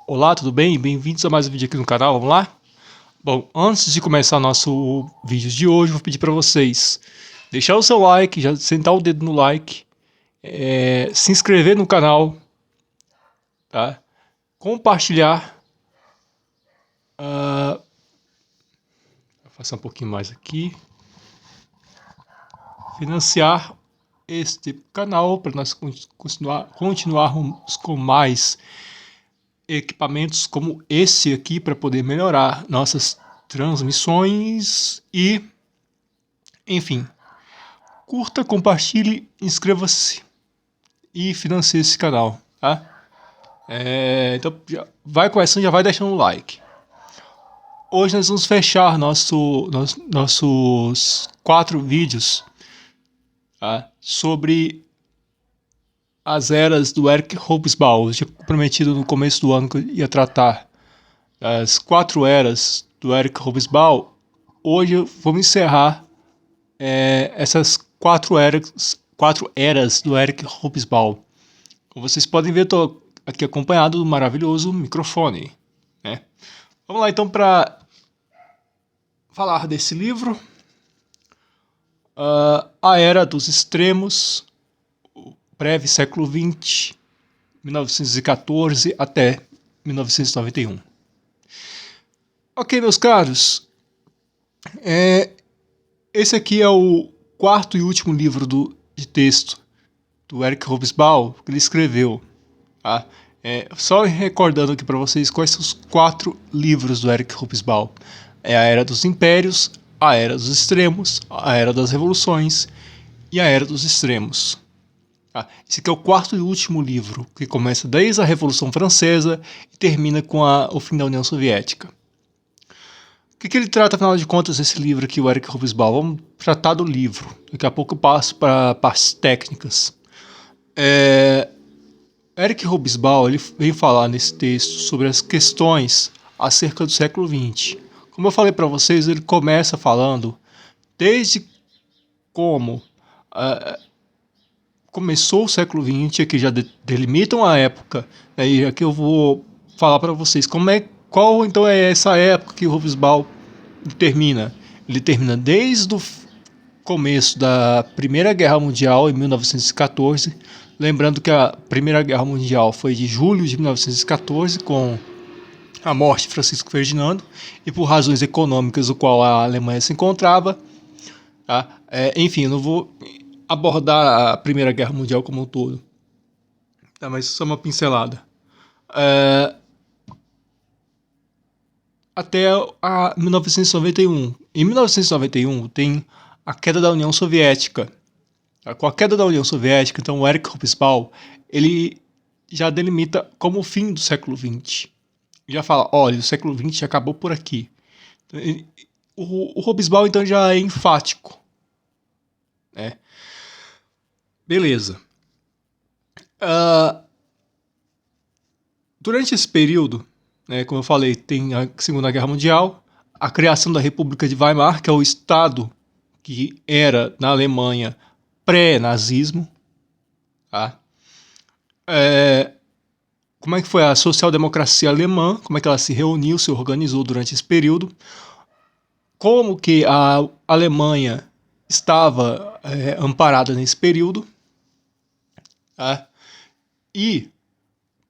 Olá, tudo bem? Bem-vindos a mais um vídeo aqui no canal, vamos lá? Bom, antes de começar nosso vídeo de hoje, vou pedir para vocês deixar o seu like, já sentar o dedo no like, se inscrever no canal, tá? Compartilhar, vou passar um pouquinho mais aqui, financiar este canal para nós continuarmos com mais equipamentos como esse aqui para poder melhorar nossas transmissões e, enfim, curta, compartilhe, inscreva-se e financie esse canal, tá? Então, vai começando, já vai deixando o like. Hoje nós vamos fechar nossos 4 vídeos, tá? Sobre as eras do Eric Hobsbawm. Eu tinha prometido no começo do ano que eu ia tratar das 4 eras do Eric Hobsbawm. Hoje vamos encerrar essas 4 eras do Eric Hobsbawm. Como vocês podem ver, estou aqui acompanhado do maravilhoso microfone, né? Vamos lá então para falar desse livro, A Era dos Extremos, breve século XX, 1914 até 1991. Ok, meus caros, esse aqui é o 4º e último livro de texto do Eric Hobsbawm que ele escreveu. Tá? Só recordando aqui para vocês quais são os 4 livros do Eric Hobsbawm. É a Era dos Impérios, a Era dos Extremos, a Era das Revoluções e a Era dos Extremos. Tá? Esse aqui é o 4º e último livro, que começa desde a Revolução Francesa e termina com o fim da União Soviética. O que ele trata, afinal de contas, esse livro aqui, o Eric Hobsbawm? Vamos tratar do livro. Daqui a pouco eu passo para partes técnicas. Eric Hobsbawm ele veio falar nesse texto sobre as questões acerca do século XX. Como eu falei para vocês, ele começa falando desde como começou o século XX, aqui já delimitam a época, né, e aqui eu vou falar para vocês qual então é essa época que o Hobsbawm termina. Ele termina desde o começo da Primeira Guerra Mundial, em 1914, lembrando que a Primeira Guerra Mundial foi de julho de 1914, com a morte de Francisco Ferdinando, e por razões econômicas do qual a Alemanha se encontrava. Tá? Enfim, eu não vou abordar a Primeira Guerra Mundial como um todo, tá? Mas só uma pincelada. Até a 1991. Em 1991 tem a queda da União Soviética. Com a queda da União Soviética, então o Eric Hobsbawm ele já delimita como o fim do século XX. Já fala, olha, o século XX já acabou por aqui. O Hobsbawm então já é enfático, né? Beleza. Durante esse período, né, como eu falei, tem a Segunda Guerra Mundial, a criação da República de Weimar, que é o estado que era na Alemanha pré-nazismo. Tá? Como é que foi a social-democracia alemã, como é que ela se reuniu, se organizou durante esse período, como que a Alemanha estava amparada nesse período, tá? E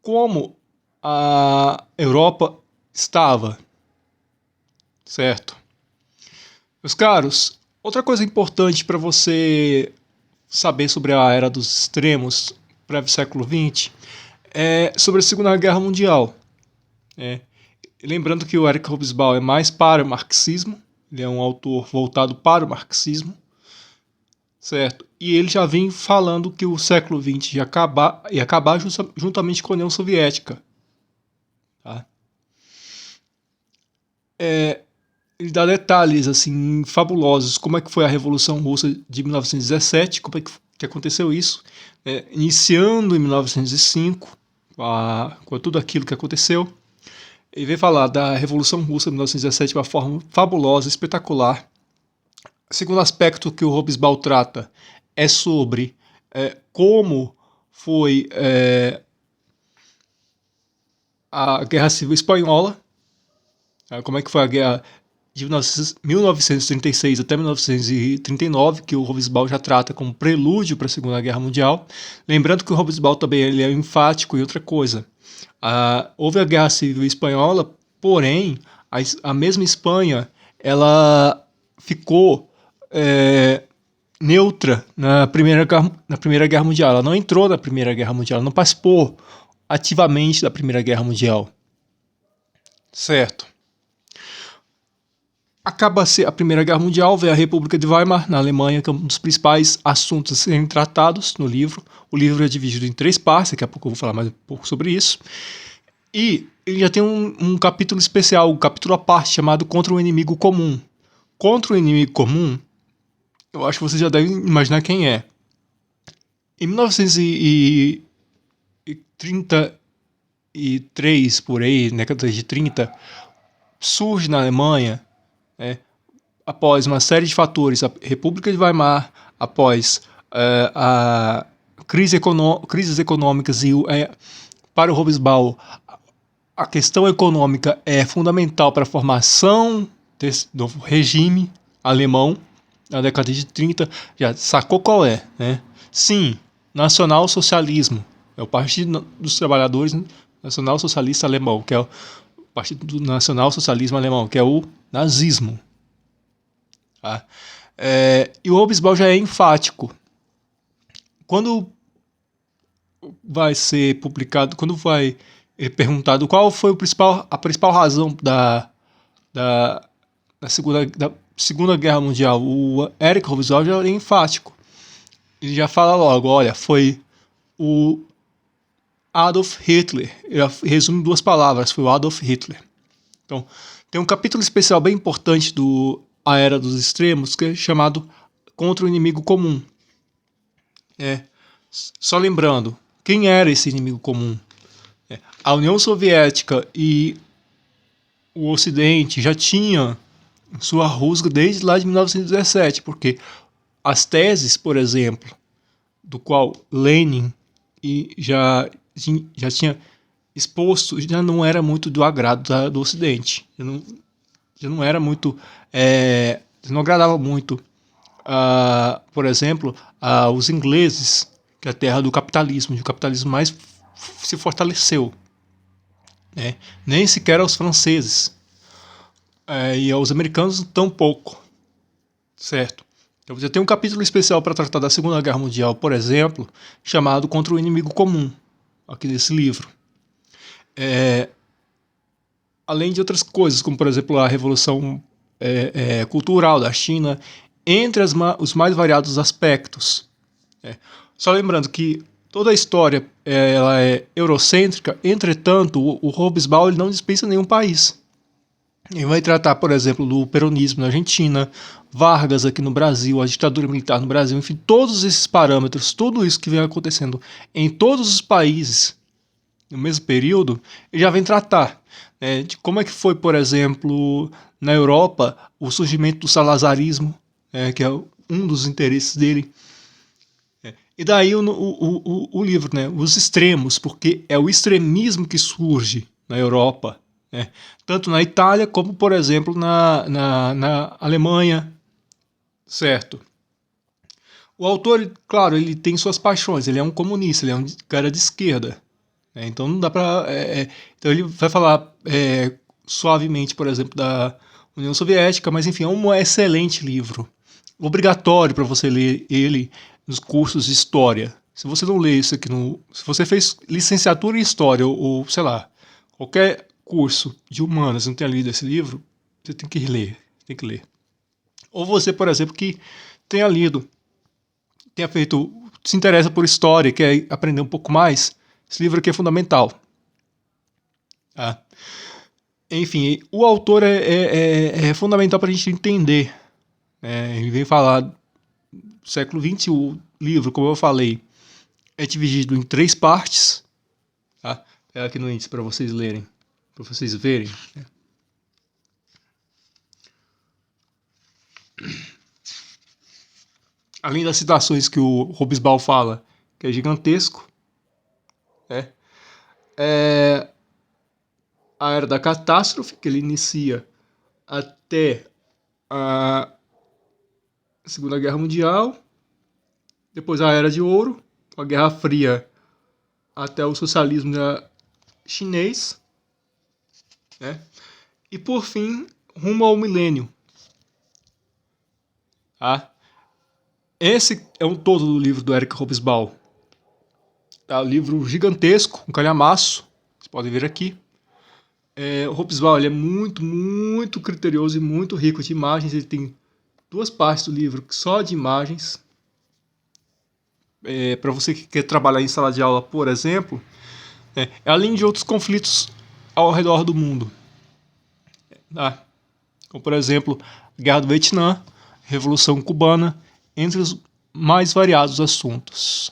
como a Europa estava, certo? Meus caros, outra coisa importante para você saber sobre a Era dos Extremos, breve século XX, é sobre a Segunda Guerra Mundial. Lembrando que o Eric Hobsbawm é mais para o marxismo, ele é um autor voltado para o marxismo, certo? E ele já vem falando que o século XX ia acabar juntamente com a União Soviética. Tá? Ele dá detalhes assim fabulosos, como é que foi a Revolução Russa de 1917, como é que aconteceu isso, iniciando em 1905, com tudo aquilo que aconteceu. Ele vem falar da Revolução Russa de 1917 de uma forma fabulosa, espetacular. O segundo aspecto que o Hobsbawm trata é sobre como foi a Guerra Civil Espanhola, como é que foi a guerra de 1936 até 1939, que o Hobsbawm já trata como prelúdio para a Segunda Guerra Mundial. Lembrando que o Hobsbawm também ele é enfático em outra coisa. Houve a Guerra Civil Espanhola, porém, a mesma Espanha ela ficou neutra na Primeira Guerra Mundial. Ela não entrou na Primeira Guerra Mundial, ela não participou ativamente da Primeira Guerra Mundial. Certo. Acaba-se a Primeira Guerra Mundial, vem a República de Weimar, na Alemanha, que é um dos principais assuntos a serem tratados no livro. O livro é dividido em 3 partes, daqui a pouco eu vou falar mais um pouco sobre isso. E ele já tem um capítulo especial, um capítulo à parte, chamado Contra o Inimigo Comum. Contra o Inimigo Comum, eu acho que vocês já devem imaginar quem é. Em 1933, por aí, na década de 30, surge na Alemanha, após uma série de fatores, a República de Weimar, após a crises econômicas e para o Hobsbawm a questão econômica é fundamental para a formação desse novo regime alemão na década de 30, já sacou qual é, né? Sim, nacional-socialismo, é o Partido dos Trabalhadores Nacional-Socialista Alemão, que é o Partido do Nacional-Socialismo Alemão, que é o nazismo. Tá? E o Hobsbawm já é enfático. Quando vai ser publicado, quando vai perguntado qual foi a principal razão da Segunda Guerra Mundial, o Eric Hobsbawm já é enfático. Ele já fala logo, olha, foi o Adolf Hitler. Ele resume em 2 palavras, foi o Adolf Hitler. Então, tem um capítulo especial bem importante do A Era dos Extremos, que é chamado Contra o Inimigo Comum. Só lembrando, quem era esse inimigo comum? A União Soviética e o Ocidente já tinham sua rusga desde lá de 1917, porque as teses, por exemplo, do qual Lenin já tinha exposto, já não era muito do agrado do Ocidente. Já não era muito, não agradava muito, por exemplo, os ingleses, que é a terra do capitalismo, onde o capitalismo mais se fortaleceu. Nem sequer aos franceses. E aos americanos tão pouco. Certo? Então você tem um capítulo especial para tratar da Segunda Guerra Mundial, por exemplo, chamado Contra o Inimigo Comum, aqui nesse livro. Além de outras coisas, como por exemplo a Revolução Cultural da China, entre os mais variados aspectos. Só lembrando que toda a história ela é eurocêntrica, entretanto, o Hobsbawm ele não dispensa nenhum país. Ele vai tratar, por exemplo, do peronismo na Argentina, Vargas aqui no Brasil, a ditadura militar no Brasil, enfim, todos esses parâmetros, tudo isso que vem acontecendo em todos os países no mesmo período, ele já vem tratar de como é que foi, por exemplo, na Europa, o surgimento do salazarismo, que é um dos interesses dele. E daí o livro, os extremos, porque é o extremismo que surge na Europa, tanto na Itália como, por exemplo, na Alemanha, certo? O autor, claro, ele tem suas paixões, ele é um comunista, ele é um cara de esquerda, então não dá para... então ele vai falar suavemente, por exemplo, da União Soviética, mas enfim, é um excelente livro, obrigatório para você ler ele nos cursos de História. Se você não lê isso aqui, se você fez licenciatura em História ou sei lá, qualquer curso de humanas não tenha lido esse livro, você tem que ler, Ou você, por exemplo, que tenha lido, se interessa por história, quer aprender um pouco mais, esse livro aqui é fundamental. Enfim, o autor é fundamental para a gente entender. Ele vem falar do século XX, o livro, como eu falei, é dividido em 3 partes. Tá? Aqui no índice para vocês lerem, para vocês verem. Além das citações que o Hobsbawm fala, que é gigantesco, a Era da Catástrofe, que ele inicia até a Segunda Guerra Mundial, depois a Era de Ouro, a Guerra Fria até o socialismo chinês, né? E por fim, rumo ao milênio. Tá? Esse é um todo do livro do Eric Hobsbawm. Tá? Um livro gigantesco, um calhamaço, vocês podem ver aqui. O Hobsbawm ele é muito criterioso e muito rico de imagens. Ele tem 2 partes do livro só de imagens. Para você que quer trabalhar em sala de aula, por exemplo, além de outros conflitos ao redor do mundo. Tá? Como, por exemplo, a Guerra do Vietnã, Revolução Cubana, entre os mais variados assuntos.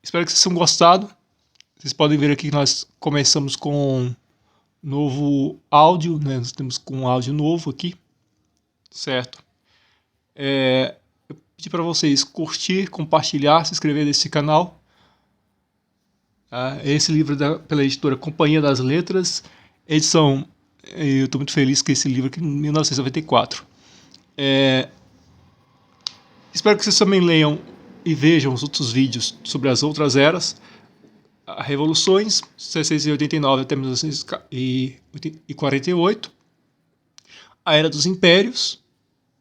Espero que vocês tenham gostado. Vocês podem ver aqui que nós começamos com um novo áudio, né? Nós temos com um áudio novo aqui, certo? Eu pedi para vocês curtir, compartilhar, se inscrever nesse canal. Esse livro é pela editora Companhia das Letras, edição, eu estou muito feliz com esse livro aqui, em 1994. Espero que vocês também leiam e vejam os outros vídeos sobre as outras eras. Revoluções, 1689 até 1948. A Era dos Impérios,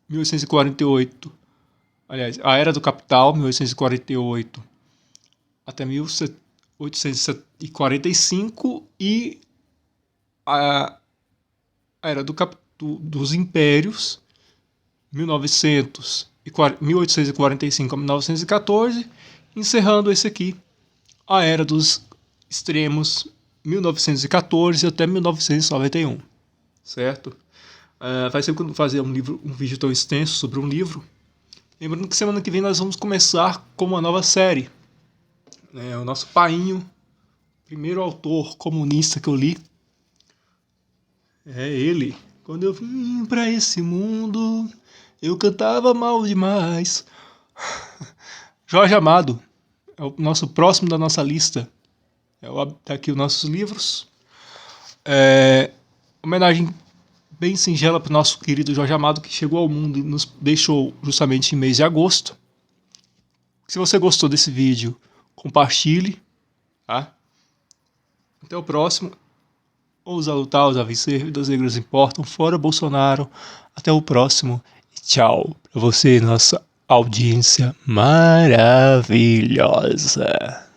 1848. Aliás, a Era do Capital, 1848 até 1845. E a Era dos Impérios, 1845 a 1914. Encerrando esse aqui, a Era dos Extremos, 1914 até 1991, certo? Faz tempo que eu não fazia um vídeo tão extenso sobre um livro. Lembrando que semana que vem nós vamos começar com uma nova série. O nosso painho, primeiro autor comunista que eu li, é ele. Quando eu vim pra esse mundo, eu cantava mal demais. Jorge Amado é o nosso próximo da nossa lista. Tá aqui os nossos livros. Homenagem bem singela para o nosso querido Jorge Amado, que chegou ao mundo e nos deixou justamente em mês de agosto. Se você gostou desse vídeo, compartilhe. Tá? Até o próximo. Ousa lutar, ousa vencer, vidas negras importam, fora Bolsonaro. Até o próximo e tchau para você, nossa audiência maravilhosa.